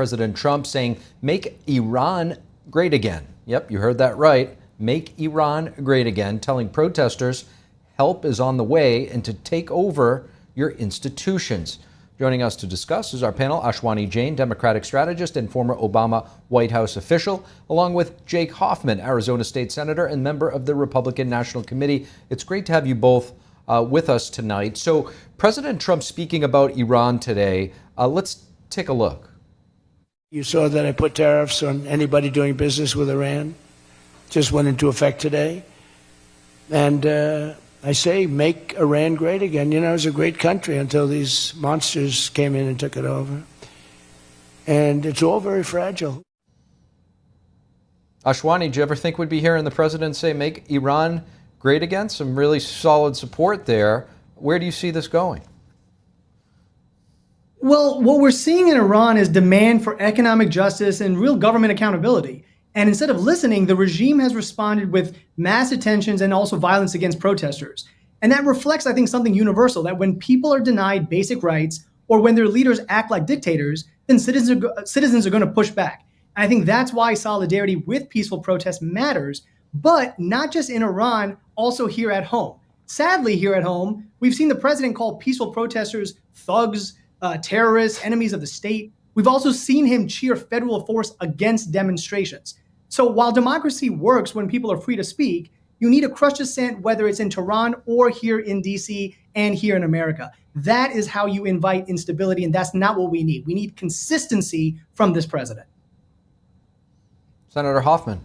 President Trump saying, make Iran great again. Yep, you heard that right. Make Iran great again, telling protesters help is on the way and to take over your institutions. Joining us to discuss is our panel, Ashwani Jain, Democratic strategist and former Obama White House official, along with Jake Hoffman, Arizona State Senator and member of the Republican National Committee. It's great to have you both with us tonight. So President Trump speaking about Iran today, let's take a look. You saw that I put tariffs on anybody doing business with Iran. Just went into effect today. And I say, make Iran great again. You know, it was a great country until these monsters came in and took it over. And it's all very fragile. Ashwani, do you ever think we'd be hearing the president say, make Iran great again? Some really solid support there. Where do you see this going? Well, what we're seeing in Iran is demand for economic justice and real government accountability. And instead of listening, the regime has responded with mass detentions and also violence against protesters. And that reflects, I think, something universal, that when people are denied basic rights or when their leaders act like dictators, then citizens are going to push back. And I think that's why solidarity with peaceful protest matters, but not just in Iran, also here at home. Sadly, here at home, we've seen the president call peaceful protesters thugs, terrorists, enemies of the state. We've also seen him cheer federal force against demonstrations. So while democracy works when people are free to speak, you need a crushed dissent, whether it's in Tehran or here in DC and here in America. That is how you invite instability, and that's not what we need. We need consistency from this president. Senator Hoffman.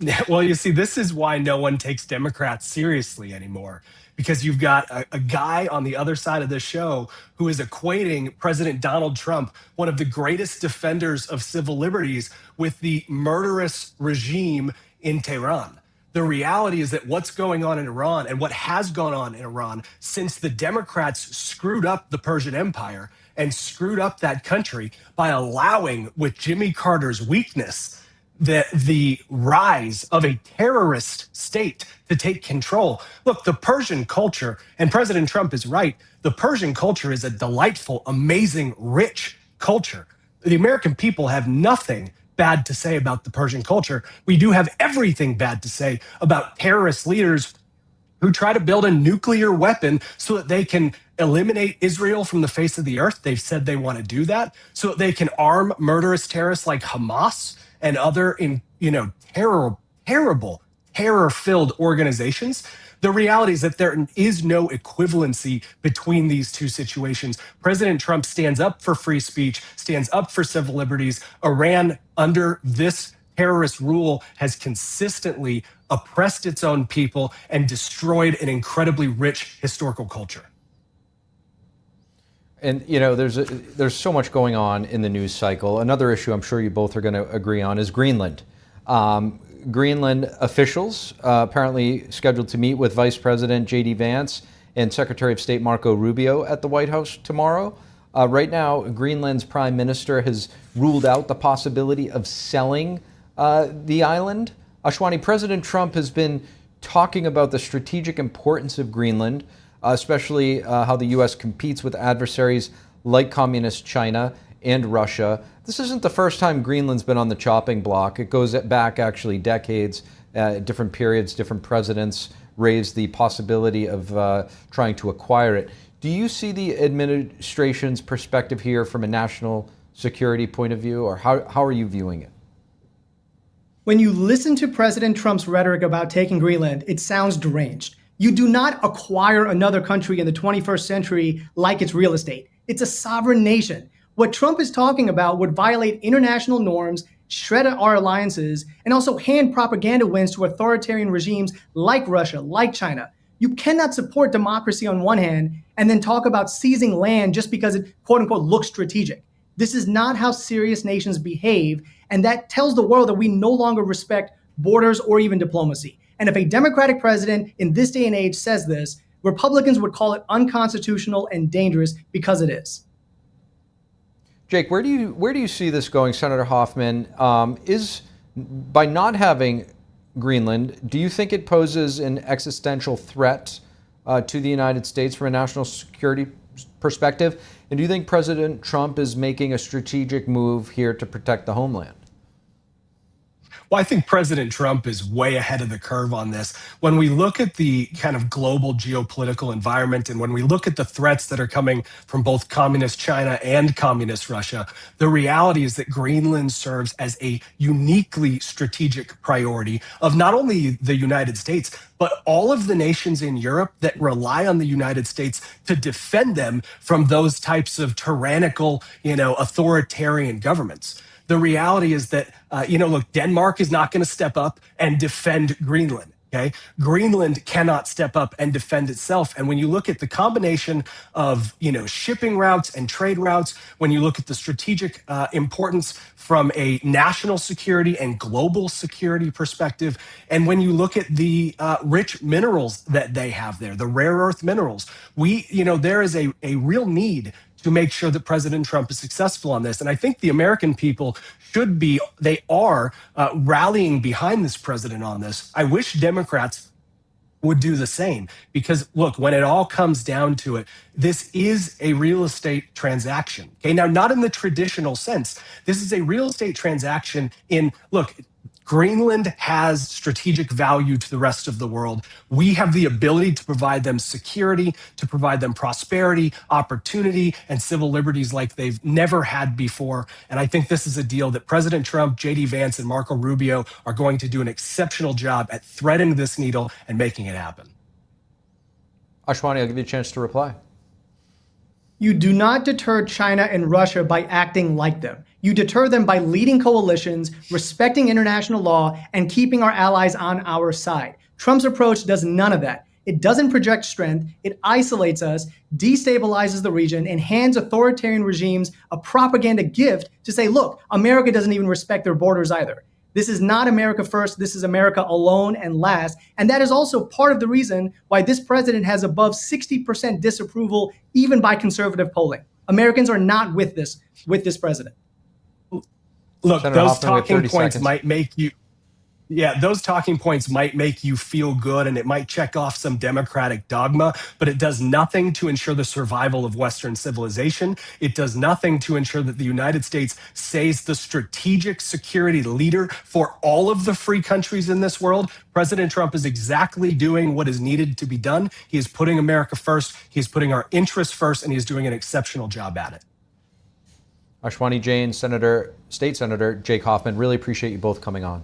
Yeah, well, you see, this is why no one takes Democrats seriously anymore, because you've got a guy on the other side of the show who is equating President Donald Trump, one of the greatest defenders of civil liberties, with the murderous regime in Tehran. The reality is that what's going on in Iran and what has gone on in Iran since the Democrats screwed up the Persian Empire and screwed up that country by allowing, with Jimmy Carter's weakness, the rise of a terrorist state to take control. Look, the Persian culture, and President Trump is right, the Persian culture is a delightful, amazing, rich culture. The American people have nothing bad to say about the Persian culture. We do have everything bad to say about terrorist leaders who try to build a nuclear weapon so that they can eliminate Israel from the face of the earth. They've said they want to do that so that they can arm murderous terrorists like Hamas and other terrible, terror-filled organizations. The reality is that there is no equivalency between these two situations. President Trump stands up for free speech, stands up for civil liberties. Iran, under this terrorist rule, has consistently oppressed its own people and destroyed an incredibly rich historical culture. And, you know, there's so much going on in the news cycle. Another issue I'm sure you both are going to agree on is Greenland. Greenland officials apparently scheduled to meet with Vice President J.D. Vance and Secretary of State Marco Rubio at the White House tomorrow. Right now, Greenland's prime minister has ruled out the possibility of selling the island. Ashwani, President Trump has been talking about the strategic importance of Greenland, especially how the U.S. competes with adversaries like communist China and Russia. This isn't the first time Greenland's been on the chopping block. It goes back actually decades, different periods, different presidents raised the possibility of trying to acquire it. Do you see the administration's perspective here from a national security point of view, or how are you viewing it? When you listen to President Trump's rhetoric about taking Greenland, it sounds deranged. You do not acquire another country in the 21st century like it's real estate. It's a sovereign nation. What Trump is talking about would violate international norms, shred our alliances, and also hand propaganda wins to authoritarian regimes like Russia, like China. You cannot support democracy on one hand and then talk about seizing land just because it, quote unquote, looks strategic. This is not how serious nations behave, and that tells the world that we no longer respect borders or even diplomacy. And if a Democratic president in this day and age says this, Republicans would call it unconstitutional and dangerous because it is. Jake, where do you see this going, Senator Hoffman? Is by not having Greenland, do you think it poses an existential threat to the United States from a national security perspective? And do you think President Trump is making a strategic move here to protect the homeland? Well, I think President Trump is way ahead of the curve on this. When we look at the kind of global geopolitical environment and when we look at the threats that are coming from both communist China and communist Russia, the reality is that Greenland serves as a uniquely strategic priority of not only the United States, but all of the nations in Europe that rely on the United States to defend them from those types of tyrannical, authoritarian governments. The reality is that, look, Denmark is not going to step up and defend Greenland. Okay. Greenland cannot step up and defend itself. And when you look at the combination of, shipping routes and trade routes, when you look at the strategic importance from a national security and global security perspective, and when you look at the rich minerals that they have there, the rare earth minerals, there is a real need to make sure that President Trump is successful on this. And I think the American people they are rallying behind this president on this. I wish Democrats would do the same because look, when it all comes down to it, this is a real estate transaction. Okay, now not in the traditional sense. This is a real estate transaction Greenland has strategic value to the rest of the world. We have the ability to provide them security, to provide them prosperity, opportunity, and civil liberties like they've never had before. And I think this is a deal that President Trump, J.D. Vance, and Marco Rubio are going to do an exceptional job at threading this needle and making it happen. Ashwani, I'll give you a chance to reply. You do not deter China and Russia by acting like them. You deter them by leading coalitions, respecting international law, and keeping our allies on our side. Trump's approach does none of that. It doesn't project strength. It isolates us, destabilizes the region, and hands authoritarian regimes a propaganda gift to say, look, America doesn't even respect their borders either. This is not America first. This is America alone and last. And that is also part of the reason why this president has above 60% disapproval, even by conservative polling. Americans are not with this president. Look, Senator those Hoffman, talking points seconds. might make you. Yeah, those talking points might make you feel good and it might check off some democratic dogma, but it does nothing to ensure the survival of Western civilization. It does nothing to ensure that the United States stays the strategic security leader for all of the free countries in this world. President Trump is exactly doing what is needed to be done. He is putting America first. He is putting our interests first, and he is doing an exceptional job at it. Ashwani Jain, State Senator Jake Hoffman, really appreciate you both coming on.